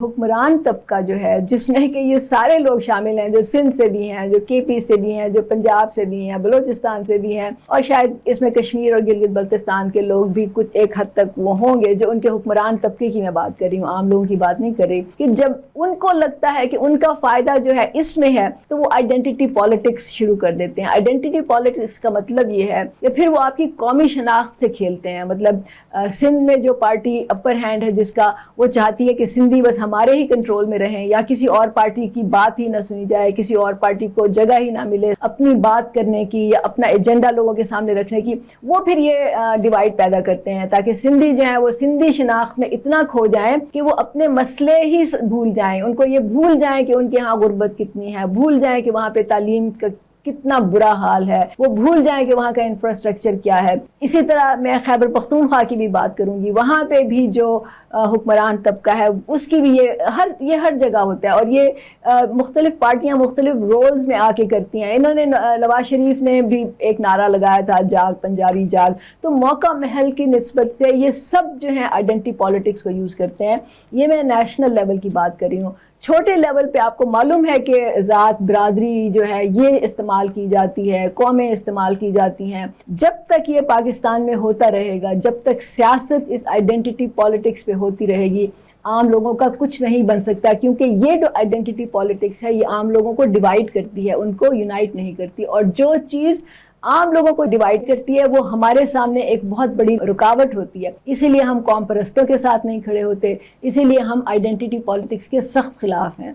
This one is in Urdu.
حکمران طبقہ جو ہے جس میں کہ یہ سارے لوگ شامل ہیں، جو سندھ سے بھی ہیں، جو کے پی سے بھی ہیں، جو پنجاب سے بھی ہیں، بلوچستان سے بھی ہیں، اور شاید اس میں کشمیر اور گلگت بلتستان کے لوگ بھی کچھ ایک حد تک وہ ہوں گے جو ان کے حکمران طبقے کی میں بات کر رہی ہوں، عام لوگوں کی بات نہیں کر رہی، کہ جب ان کو لگتا ہے کہ ان کا فائدہ جو ہے اس میں ہے تو وہ آئیڈینٹی پالیٹکس شروع کر دیتے ہیں۔ آئیڈینٹی پالیٹکس کا مطلب یہ ہے کہ پھر وہ آپ کی قومی شناخت سے کھیلتے ہیں۔ مطلب سندھ میں جو پارٹی اپر ہینڈ ہے جس کا، وہ چاہتی ہے کہ سندھی بس ہمارے ہی کنٹرول میں رہیں، یا کسی اور پارٹی کی بات ہی نہ سنی جائے، کسی اور پارٹی کو جگہ ہی نہ ملے اپنی بات کرنے کی یا اپنا ایجنڈا لوگوں کے سامنے رکھنے کی۔ وہ پھر یہ ڈیوائیڈ پیدا کرتے ہیں تاکہ سندھی جو ہیں وہ سندھی شناخت میں اتنا کھو جائیں کہ وہ اپنے مسئلے ہی بھول جائیں، ان کو یہ بھول جائیں کہ ان کے ہاں غربت کتنی ہے، بھول جائیں کہ وہاں پہ تعلیم کا کتنا برا حال ہے، وہ بھول جائیں کہ وہاں کا انفراسٹرکچر کیا ہے۔ اسی طرح میں خیبر پختونخوا کی بھی بات کروں گی، وہاں پہ بھی جو حکمران طبقہ ہے اس کی بھی یہ ہر جگہ ہوتا ہے، اور یہ مختلف پارٹیاں مختلف رولز میں آ کے کرتی ہیں۔ انہوں نے نواز شریف نے بھی ایک نعرہ لگایا تھا، جاگ پنجابی جاگ، تو موقع محل کی نسبت سے یہ سب جو ہیں آئیڈینٹی پالیٹکس کو یوز کرتے ہیں۔ یہ میں نیشنل لیول کی بات کر رہی ہوں۔ چھوٹے لیول پہ آپ کو معلوم ہے کہ ذات برادری جو ہے یہ استعمال کی جاتی ہے، قومیں استعمال کی جاتی ہیں۔ جب تک یہ پاکستان میں ہوتا رہے گا، جب تک سیاست اس آئیڈینٹی پالیٹکس پہ ہوتی رہے گی، عام لوگوں کا کچھ نہیں بن سکتا، کیونکہ یہ جو آئیڈینٹی پالیٹکس ہے یہ عام لوگوں کو ڈیوائیڈ کرتی ہے، ان کو یونائٹ نہیں کرتی، اور جو چیز عام لوگوں کو ڈیوائیڈ کرتی ہے وہ ہمارے سامنے ایک بہت بڑی رکاوٹ ہوتی ہے۔ اسی لیے ہم قوم پرستوں کے ساتھ نہیں کھڑے ہوتے، اسی لیے ہم آئیڈینٹی پالیٹکس کے سخت خلاف ہیں۔